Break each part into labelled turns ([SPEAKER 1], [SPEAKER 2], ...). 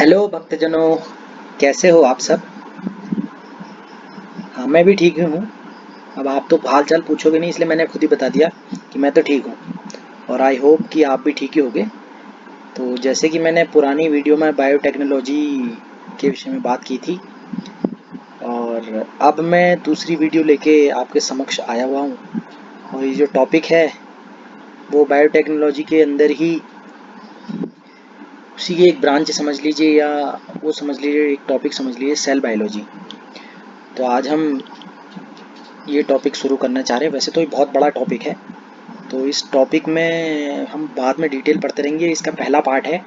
[SPEAKER 1] Hello भक्तजनों, कैसे हो आप सब। हाँ, मैं भी ठीक ही हूँ। अब आप तो हाल चाल पूछोगे नहीं, इसलिए मैंने खुद ही बता दिया कि मैं तो ठीक हूँ। और आई होप कि आप भी ठीक ही होगे। तो जैसे कि मैंने पुरानी वीडियो में बायोटेक्नोलॉजी के विषय में बात की थी, और अब मैं दूसरी वीडियो लेके आपके समक्ष आया हुआ हूँ। और ये जो टॉपिक है वो बायोटेक्नोलॉजी के अंदर ही उसी की एक ब्रांच समझ लीजिए, या वो समझ लीजिए, एक टॉपिक समझ लीजिए, सेल बायोलॉजी। तो आज हम ये टॉपिक शुरू करना चाह रहे हैं। वैसे तो ये बहुत बड़ा टॉपिक है, तो इस टॉपिक में हम बाद में डिटेल पढ़ते रहेंगे। इसका पहला पार्ट है,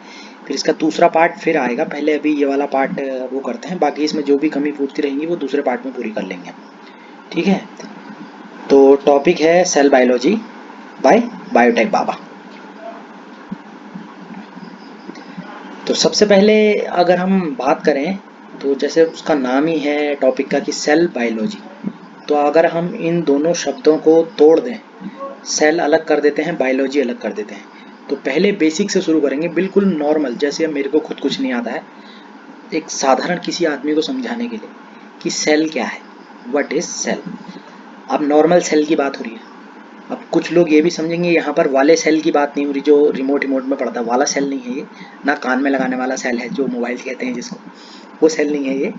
[SPEAKER 1] फिर इसका दूसरा पार्ट फिर आएगा। पहले अभी ये वाला पार्ट वो करते हैं, बाकी इसमें जो भी कमी पूछती रहेंगी वो दूसरे पार्ट में पूरी कर लेंगे। ठीक है, तो टॉपिक है सेल बायोलॉजी बाय बायोटेक बाबा। तो सबसे पहले अगर हम बात करें, तो जैसे उसका नाम ही है टॉपिक का कि सेल बायोलॉजी, तो अगर हम इन दोनों शब्दों को तोड़ दें, सेल अलग कर देते हैं, बायोलॉजी अलग कर देते हैं, तो पहले बेसिक से शुरू करेंगे, बिल्कुल नॉर्मल, जैसे अब मेरे को खुद कुछ नहीं आता है, एक साधारण किसी आदमी को समझाने के लिए कि सेल क्या है, व्हाट इज सेल। अब नॉर्मल सेल की बात हो रही है। अब कुछ लोग ये भी समझेंगे यहाँ पर वाले सेल की बात नहीं हो रही, जो रिमोट रिमोट में पड़ता है वाला सेल नहीं है ये, ना कान में लगाने वाला सेल है जो मोबाइल कहते हैं जिसको, वो सेल नहीं है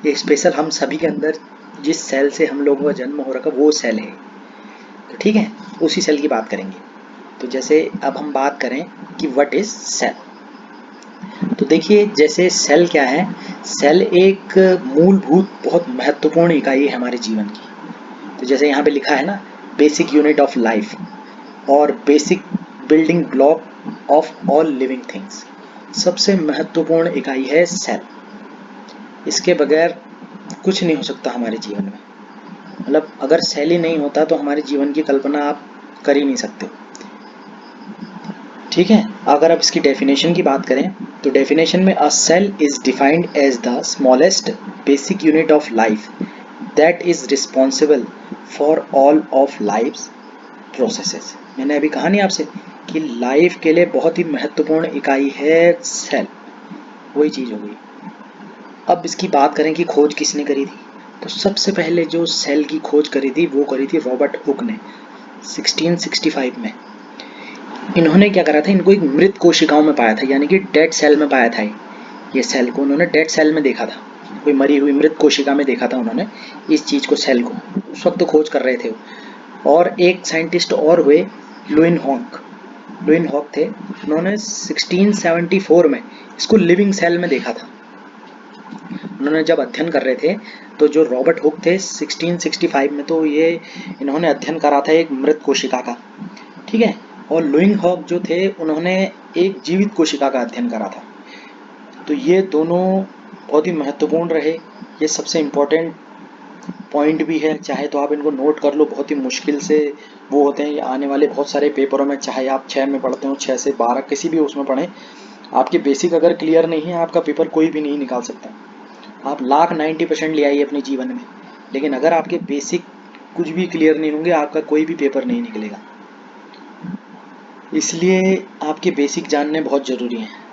[SPEAKER 1] ये स्पेशल हम सभी के अंदर जिस सेल से हम लोगों का जन्म हो रखा वो सेल है। तो ठीक है, उसी सेल की बात करेंगे। तो जैसे अब हम बात करें कि व्हाट इज सेल, तो देखिए जैसे सेल क्या है। सेल एक मूलभूत बहुत महत्वपूर्ण इकाई है हमारे जीवन की। तो जैसे यहाँ पे लिखा है ना, बेसिक यूनिट ऑफ लाइफ और basic building block of all living things, सबसे महत्वपूर्ण इकाई है सेल। इसके बगैर कुछ नहीं हो सकता हमारे जीवन में। मतलब अगर सेल ही नहीं होता तो हमारे जीवन की कल्पना आप कर ही नहीं सकते। ठीक है, अगर आप इसकी डेफिनेशन की बात करें, तो डेफिनेशन में a cell is defined as the smallest basic unit of life that is responsible for all of life processes. मैंने अभी कहा नहीं आपसे कि लाइफ के लिए बहुत ही महत्वपूर्ण इकाई है सेल, वही चीज़ हो गई। अब इसकी बात करें कि खोज किसने करी थी, तो सबसे पहले जो सेल की खोज करी थी वो करी थी रॉबर्ट हुक ने 1665 में। इन्होंने क्या करा था, इनको एक मृत कोशिकाओं में पाया था, यानी कि डेड सेल में पाया था। ये सेल को उन्होंने डेड सेल में देखा था, कोई मरी हुई मृत कोशिका में देखा था उन्होंने इस चीज़ को, सेल को। उस वक्त तो खोज कर रहे थे वो। और एक साइंटिस्ट और हुए, लुइन हॉक। लुइन हॉक थे, उन्होंने 1674 में इसको लिविंग सेल में देखा था। उन्होंने जब अध्ययन कर रहे थे, तो जो रॉबर्ट हुक थे 1665 में, तो ये इन्होंने अध्ययन करा था एक मृत कोशिका का। ठीक है, और लुइंग हॉक जो थे उन्होंने एक जीवित कोशिका का अध्ययन करा था। तो ये दोनों बहुत ही महत्वपूर्ण रहे। ये सबसे इम्पोर्टेंट पॉइंट भी है, चाहे तो आप इनको नोट कर लो, बहुत ही मुश्किल से वो होते हैं। ये आने वाले बहुत सारे पेपरों में, चाहे आप 6 में पढ़ते हो, 6 से 12 किसी भी उसमें पढ़ें, आपके बेसिक अगर क्लियर नहीं है, आपका पेपर कोई भी नहीं निकाल सकता। आप लाख 90% ले आइए अपने जीवन में, लेकिन अगर आपके बेसिक कुछ भी क्लियर नहीं होंगे, आपका कोई भी पेपर नहीं निकलेगा। इसलिए आपके बेसिक जानने बहुत ज़रूरी हैं।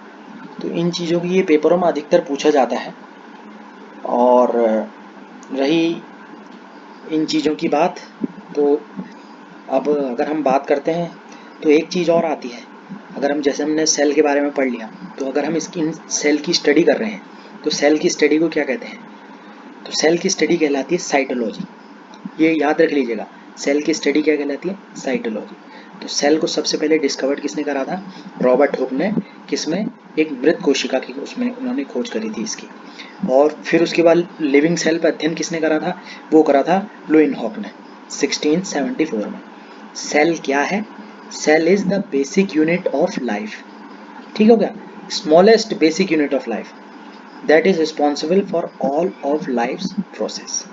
[SPEAKER 1] तो इन चीज़ों की ये पेपरों में अधिकतर पूछा जाता है। और रही इन चीज़ों की बात, तो अब अगर हम बात करते हैं तो एक चीज़ और आती है। अगर हम, जैसे हमने सेल के बारे में पढ़ लिया, तो अगर हम इसकी सेल की स्टडी कर रहे हैं, तो सेल की स्टडी को क्या कहते हैं, तो सेल की स्टडी कहलाती है साइटोलॉजी। ये याद रख लीजिएगा, सेल की स्टडी क्या कहलाती है, साइटोलॉजी। तो सेल को सबसे पहले डिस्कवर्ड किसने करा था, रॉबर्ट हुक ने। किसमें, एक मृत कोशिका की, उसमें उन्होंने खोज करी थी इसकी। और फिर उसके बाद लिविंग सेल पर अध्ययन किसने करा था, वो करा था लुइन हॉक ने 1674 में। सेल क्या है, cell is the basic unit of life. ठीक हो गया, smallest basic unit of life that is responsible for all of life process.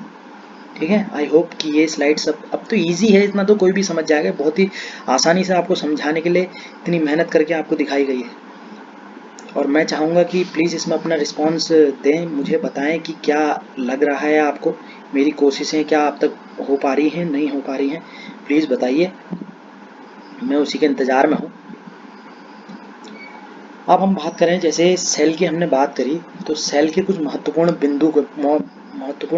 [SPEAKER 1] ठीक है, आई होप कि ये स्लाइड्स अब तो इजी है, इतना तो कोई भी समझ जाएगा। बहुत ही आसानी से आपको समझाने के लिए इतनी मेहनत करके आपको दिखाई गई है। और मैं चाहूँगा कि प्लीज़ इसमें अपना रिस्पांस दें, मुझे बताएं कि क्या लग रहा है आपको, मेरी कोशिशें क्या अब तक हो पा रही हैं, नहीं हो पा रही हैं, प्लीज़ बताइए, मैं उसी के इंतज़ार में हूँ। अब हम बात करें, जैसे सेल की हमने बात करी, तो सेल के कुछ महत्वपूर्ण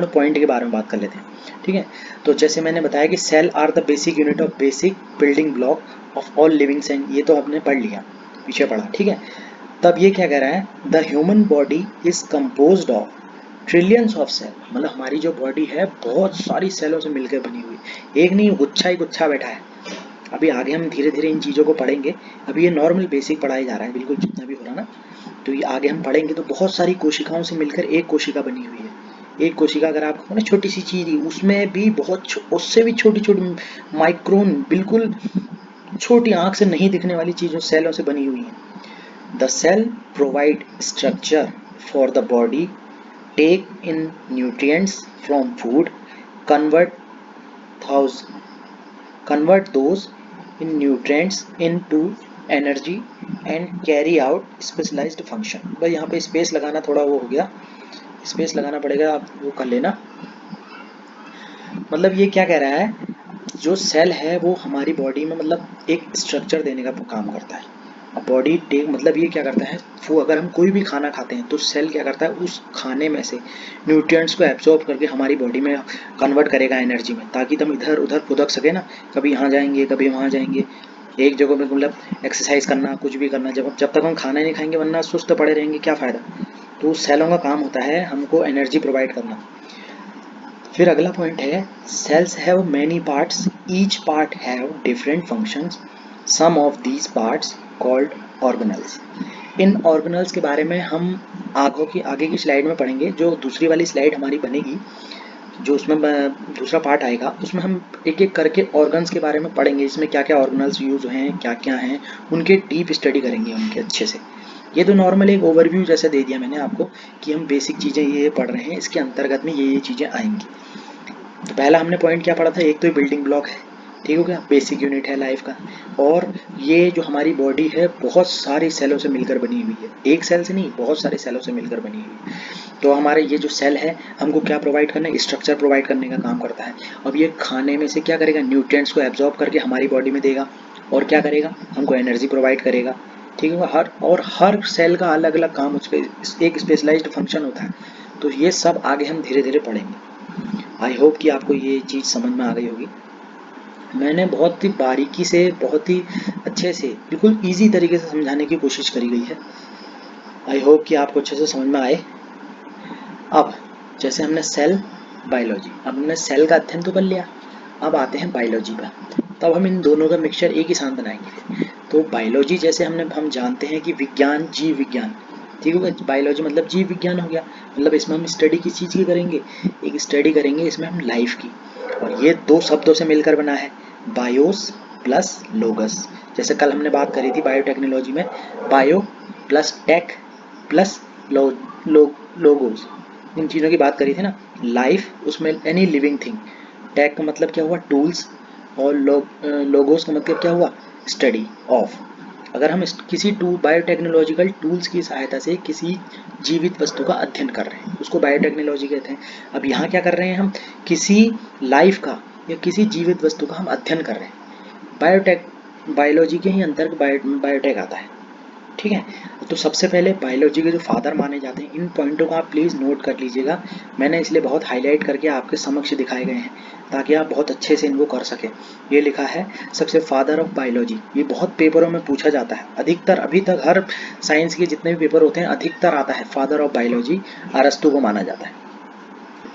[SPEAKER 1] पॉइंट के बारे में बात कर लेते हैं, ठीक है। तो जैसे मैंने बताया कि cell are the basic unit of basic building block of all living thing, ये तो हमने पढ़ लिया, पीछे पढ़ा, ठीक है। तब ये क्या कह रहा है, the human body is composed of trillions of cell, मतलब हमारी जो बॉडी है बहुत सारी सेलों से मिलकर बनी हुई, एक नहीं गुच्छा ही गुच्छा बैठा है। अभी आगे हम धीरे धीरे इन चीज़ों को पढ़ेंगे, अभी ये नॉर्मल बेसिक पढ़ाया जा रहा है, बिल्कुल जितना भी हो रहा ना, तो ये आगे हम पढ़ेंगे तो बहुत सारी कोशिकाओं से मिलकर एक कोशिका बनी हुई है। एक कोशिका अगर आपको ना छोटी सी चीज, उसमें भी बहुत उससे भी छोटी छोटी माइक्रोन, बिल्कुल छोटी आंख से नहीं दिखने वाली चीजों सेलों से बनी हुई है। The cell provide structure for the body, take in nutrients from food, convert those convert those in nutrients into energy and carry out specialized function। भाई यहाँ पे स्पेस लगाना थोड़ा वो हो गया, स्पेस लगाना पड़ेगा, आप वो कर लेना। मतलब ये क्या कह रहा है, जो सेल है वो हमारी बॉडी में मतलब एक स्ट्रक्चर देने का काम करता है। अब बॉडी टेक मतलब ये क्या करता है, वो अगर हम कोई भी खाना खाते हैं तो सेल क्या करता है, उस खाने में से न्यूट्रिएंट्स को एब्जॉर्ब करके हमारी बॉडी में कन्वर्ट करेगा एनर्जी में, ताकि तुम इधर उधर फुदक सके ना, कभी यहाँ जाएंगे कभी वहाँ जाएंगे, एक जगह पे मतलब एक्सरसाइज करना, कुछ भी करना, जब तक हम खाना नहीं खाएंगे वरना सुस्त पड़े रहेंगे, क्या फ़ायदा। तो सेलों का काम होता है हमको एनर्जी प्रोवाइड करना। फिर अगला पॉइंट है, cells have many parts, each part have different functions, some of these parts called organelles. इन ऑर्गेनल्स के बारे में हम आगे की स्लाइड में पढ़ेंगे, जो दूसरी वाली स्लाइड हमारी बनेगी, जो उसमें दूसरा पार्ट आएगा, उसमें हम एक एक करके ऑर्गन्स के बारे में पढ़ेंगे, इसमें क्या क्या ऑर्गेनल्स यूज हैं, क्या क्या हैं, उनके डीप स्टडी करेंगे उनके अच्छे से। ये तो नॉर्मल एक ओवरव्यू जैसे दे दिया मैंने आपको कि हम बेसिक चीज़ें ये पढ़ रहे हैं, इसके अंतर्गत में ये चीज़ें आएंगी। तो पहला हमने पॉइंट क्या पढ़ा था, एक तो ये बिल्डिंग ब्लॉक है, ठीक हो गया, बेसिक यूनिट है लाइफ का, और ये जो हमारी बॉडी है बहुत सारी सेलों से मिलकर बनी हुई है, एक सेल से नहीं बहुत सारे सेलों से मिलकर बनी हुई है। तो हमारे ये जो सेल है हमको क्या प्रोवाइड करना है, स्ट्रक्चर प्रोवाइड करने का काम करता है। अब ये खाने में से क्या करेगा, न्यूट्रिएंट्स को एब्जॉर्ब करके हमारी बॉडी में देगा, और क्या करेगा, हमको एनर्जी प्रोवाइड करेगा, ठीक है। हर सेल का अलग अलग काम, उस पर एक स्पेशलाइज्ड फंक्शन होता है। तो ये सब आगे हम धीरे धीरे पढ़ेंगे। आई होप कि आपको ये चीज़ समझ में आ गई होगी। मैंने बहुत ही बारीकी से, बहुत ही अच्छे से, बिल्कुल इजी तरीके से समझाने की कोशिश करी गई है। आई होप कि आपको अच्छे से समझ में आए। अब जैसे हमने सेल बायोलॉजी, अब हमने सेल का अध्ययन तो कर लिया, अब आते हैं बायोलॉजी पर। तब हम इन दोनों का मिक्सचर एक ही साथ बनाएंगे। तो बायोलॉजी जैसे हम जानते हैं कि विज्ञान, जीव विज्ञान, ठीक होगा, बायोलॉजी मतलब जीव विज्ञान हो गया, मतलब इसमें हम स्टडी किस चीज़ की करेंगे, एक स्टडी करेंगे इसमें हम लाइफ की, और ये दो शब्दों से मिलकर बना है, बायोस प्लस लोगस। जैसे कल हमने बात करी थी बायोटेक्नोलॉजी में, bio plus tech plus logos, इन चीज़ों की बात करी थी ना। लाइफ उसमें एनी लिविंग थिंग, टेक का मतलब क्या हुआ, टूल्स, और लोगोस का मतलब क्या हुआ, स्टडी ऑफ। अगर हम किसी बायोटेक्नोलॉजिकल टूल्स की सहायता से किसी जीवित वस्तु का अध्ययन कर रहे हैं, उसको बायोटेक्नोलॉजी कहते हैं। अब यहाँ क्या कर रहे हैं, हम किसी लाइफ का या किसी जीवित वस्तु का हम अध्ययन कर रहे हैं, बायोलॉजी के ही अंतर्गत बायोटेक आता है, ठीक है। तो सबसे पहले बायोलॉजी के जो फादर माने जाते हैं, इन पॉइंटों को आप प्लीज़ नोट कर लीजिएगा, मैंने इसलिए बहुत हाईलाइट करके आपके समक्ष दिखाए गए हैं ताकि आप बहुत अच्छे से इनको कर सकें। ये लिखा है सबसे फादर ऑफ बायोलॉजी, ये बहुत पेपरों में पूछा जाता है, अधिकतर अभी तक हर साइंस के जितने भी पेपर होते हैं अधिकतर आता है फादर ऑफ बायोलॉजी, अरस्तु को माना जाता है,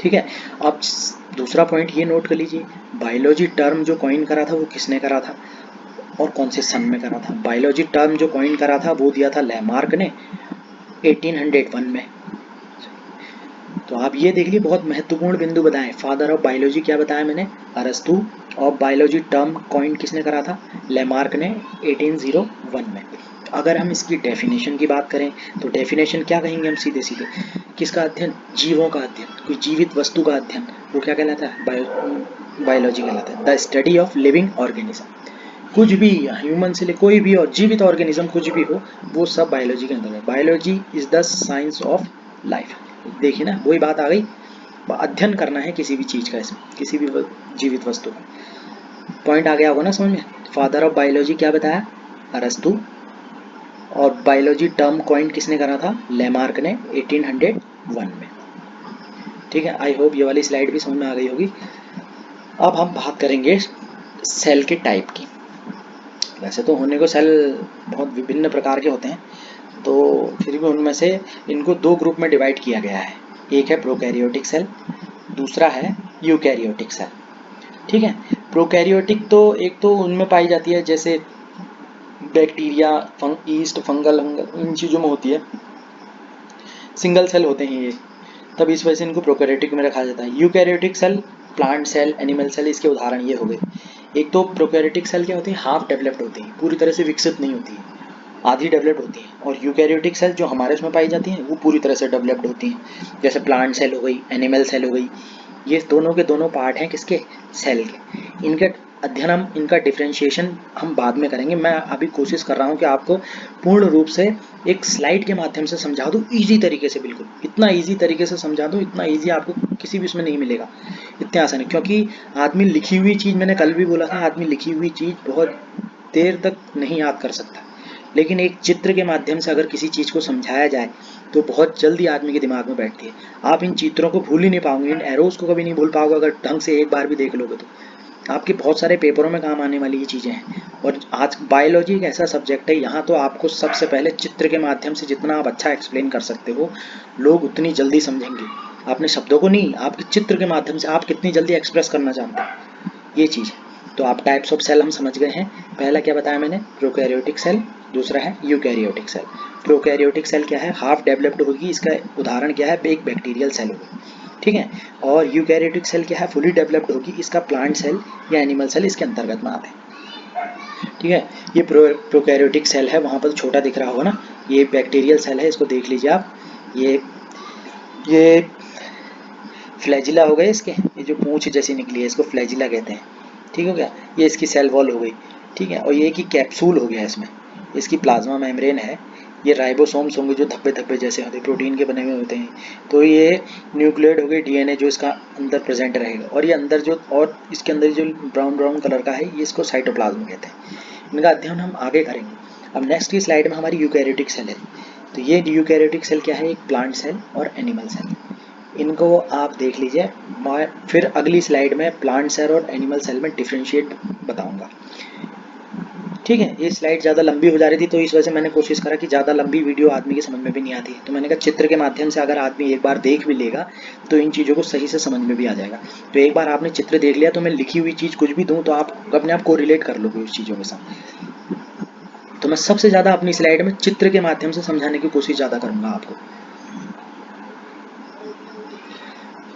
[SPEAKER 1] ठीक है। अब दूसरा पॉइंट ये नोट कर लीजिए, बायोलॉजी टर्म जो कॉइन करा था वो किसने करा था और कौन से सन में करा था। बायोलॉजी टर्म जो कॉइन करा था वो दिया था लैमार्क ने 1801 में। तो आप ये देख लीजिए, बहुत महत्वपूर्ण बिंदु बताएं, फादर ऑफ बायोलॉजी क्या बताया मैंने, अरस्तु, और बायोलॉजी टर्म कॉइन किसने करा था, लैमार्क ने 1801 में। अगर हम इसकी डेफिनेशन की बात करें तो डेफिनेशन क्या कहेंगे हम सीधे सीधे, किसका अध्ययन, जीवों का अध्ययन, कोई जीवित वस्तु का अध्ययन, वो क्या कहलाता है, बायोलॉजी कहलाता है। The study of living organism, कुछ भी ह्यूमन से ले कोई भी और जीवित ऑर्गेनिज्म कुछ भी हो, वो सब बायोलॉजी के अंदर है। Biology is the science of life. देखिए ना, वही बात आ गई, अध्ययन करना है किसी भी चीज़ का, इसमें किसी भी जीवित वस्तु का। पॉइंट आ गया होगा ना समझ में। फादर ऑफ बायोलॉजी क्या बताया, अरस्तु, और बायोलॉजी टर्म कॉइन किसने करा था? लेमार्क ने 1801 में। ठीक है, आई होप ये वाली स्लाइड भी समझ में आ गई होगी। अब हम बात करेंगे सेल के टाइप की। वैसे तो होने को सेल बहुत विभिन्न प्रकार के होते हैं, तो फिर भी उनमें से इनको दो ग्रुप में डिवाइड किया गया है। एक है प्रोकैरियोटिक सेल, दूसरा है यूकैरियोटिक सेल। ठीक है, प्रोकैरियोटिक तो एक तो उनमें पाई जाती है जैसे बैक्टीरिया, ईस्ट, फंगल इन चीज़ों में होती है, सिंगल सेल होते हैं ये, तब इस वजह से इनको प्रोकैरियोटिक में रखा जाता है। Eukaryotic cell, plant cell, animal cell, इसके उदाहरण ये हो गए। एक तो प्रोकैरियोटिक सेल क्या होती है? हाफ डेवलप्ड होती है, पूरी तरह से विकसित नहीं होती है, आधी डेवलप्ड होती हैं। और यूकैरियोटिक सेल जो हमारे उसमें पाई जाती हैं वो पूरी तरह से डेवलप्ड होती हैं, जैसे प्लांट सेल हो गई, एनिमल सेल हो गई। ये दोनों के दोनों पार्ट हैं किसके? सेल के। इनके अध्ययन हम इनका डिफ्रेंशिएशन हम बाद में करेंगे। मैं अभी कोशिश कर रहा हूँ कि आपको पूर्ण रूप से एक स्लाइड के माध्यम से समझा दूँ, ईजी तरीके से, बिल्कुल इतना ईजी तरीके से समझा दूँ, इतना ईजी आपको किसी भी उसमें नहीं मिलेगा, इतने आसान है। क्योंकि आदमी लिखी हुई चीज़, मैंने कल भी बोला था, आदमी लिखी हुई चीज़ बहुत देर तक नहीं याद कर सकता, लेकिन एक चित्र के माध्यम से अगर किसी चीज़ को समझाया जाए तो बहुत जल्दी आदमी के दिमाग में बैठती है। आप इन चित्रों को भूल ही नहीं पाओगे, इन एरोज को कभी नहीं भूल पाओगे अगर ढंग से एक बार भी देख लोगे तो। आपके बहुत सारे पेपरों में काम आने वाली ये चीज़ें हैं। और आज बायोलॉजी एक ऐसा सब्जेक्ट है, यहाँ तो आपको सबसे पहले चित्र के माध्यम से जितना आप अच्छा एक्सप्लेन कर सकते हो, लोग उतनी जल्दी समझेंगे। आपने शब्दों को नहीं, आपके चित्र के माध्यम से आप कितनी जल्दी एक्सप्रेस करना चाहते हैं, ये चीज़ है। तो आप टाइप्स ऑफ सेल हम समझ गए हैं। पहला क्या बताया मैंने? प्रोकैरियोटिक सेल, दूसरा है यूकैरियोटिक सेल। प्रोकैरियोटिक सेल क्या है? हाफ डेवलप्ड होगी, इसका उदाहरण क्या है? एक बैक्टीरियल सेल होगी। ठीक है, और यूकैरियोटिक सेल क्या है? फुली डेवलप्ड होगी, इसका प्लांट सेल या एनिमल सेल इसके अंतर्गत में आते हैं। ठीक है, ये प्रोकैरियोटिक सेल है, वहाँ पर छोटा दिख रहा होगा ना, ये बैक्टीरियल सेल है, इसको देख लीजिए आप। ये फ्लैजिला हो गए इसके, ये जो पूंछ जैसी निकली है इसको फ्लैजिला कहते हैं। ठीक हो गया, ये इसकी सेल वॉल हो गई। ठीक है, और ये कि कैप्सूल हो गया इसमें, इसकी प्लाज्मा मेम्ब्रेन है। ये राइबोसोम्स होंगे जो धब्बे धब्बे जैसे होते हैं, प्रोटीन के बने हुए होते हैं। तो ये न्यूक्लियोइड हो गए, डीएनए जो इसका अंदर प्रेजेंट रहेगा, और ये अंदर जो, और इसके अंदर जो ब्राउन ब्राउन कलर का है, ये इसको साइटोप्लाज्म कहते हैं। इनका अध्ययन हम आगे करेंगे। अब नेक्स्ट की स्लाइड में हमारी यूकैरियोटिक सेल है। तो ये यूकैरियोटिक सेल क्या है? एक प्लांट सेल और एनिमल सेल। इनको आप देख लीजिए, मैं फिर अगली स्लाइड में प्लांट सेल और एनिमल सेल में डिफ्रेंशिएट बताऊंगा। ठीक है, ये स्लाइड ज़्यादा लंबी हो जा रही थी, तो इस वजह से मैंने कोशिश करा कि ज़्यादा लंबी वीडियो आदमी की समझ में भी नहीं आती, तो मैंने कहा चित्र के माध्यम से अगर आदमी एक बार देख भी लेगा तो इन चीज़ों को सही से समझ में भी आ जाएगा। तो एक बार आपने चित्र देख लिया तो मैं लिखी हुई चीज़ कुछ भी दूँ तो आप अपने आप को रिलेट कर लोगे उस चीज़ों के साथ। तो मैं सबसे ज़्यादा अपनी स्लाइड में चित्र के माध्यम से समझाने की कोशिश ज़्यादा करूँगा आपको।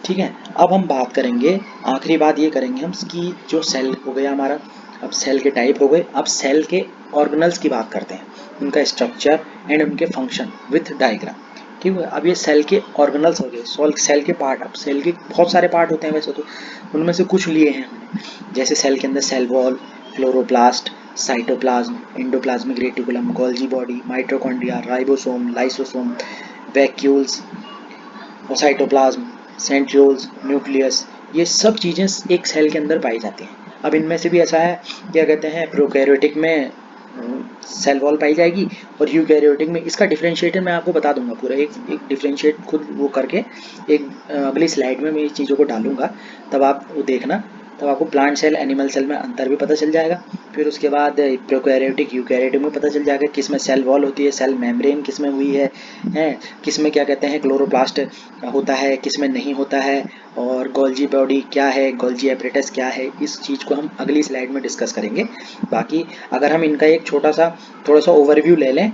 [SPEAKER 1] ठीक है, अब हम बात करेंगे, आखिरी बात ये करेंगे हम कि जो सेल हो गया हमारा, अब सेल के टाइप हो गए, अब सेल के ऑर्गेनल्स की बात करते हैं, उनका स्ट्रक्चर एंड उनके फंक्शन विथ डायग्राम। ठीक है, अब ये सेल के ऑर्गेनल्स हो गए, सेल के पार्ट। अब सेल के बहुत सारे पार्ट होते हैं वैसे तो, उनमें से कुछ लिए हैं हमने, जैसे सेल के अंदर cell wall, chloroplast, cytoplasm, endoplasmic reticulum, Golgi body, mitochondria, ribosome, lysosome, vacuoles और साइटोप्लाज्म, सेंट्रियोल्स, न्यूक्लियस, ये सब चीज़ें एक सेल के अंदर पाई जाती हैं। अब इनमें से भी ऐसा है, क्या कहते हैं, प्रोकैरियोटिक में सेल वॉल पाई जाएगी और यूकैरियोटिक में। इसका डिफरेंशिएटर मैं आपको बता दूंगा पूरा, एक डिफरेंशिएट खुद वो करके एक अगली स्लाइड में मैं इस चीज़ों को डालूंगा, तब आप वो देखना, तब आपको प्लांट सेल एनिमल सेल में अंतर भी पता चल जाएगा। फिर उसके बाद प्रोकैरियोटिक यूकैरियोटिक में पता चल जाएगा किस में सेल वॉल होती है, सेल मेम्ब्रेन किस में हुई है, किस में क्या कहते हैं क्लोरोप्लास्ट होता है, किस में नहीं होता है, और गोल्जी बॉडी क्या है, गोल्जी एपरेटस क्या है, इस चीज़ को हम अगली स्लाइड में डिस्कस करेंगे। बाकी अगर हम इनका एक छोटा सा थोड़ा सा ओवरव्यू ले लें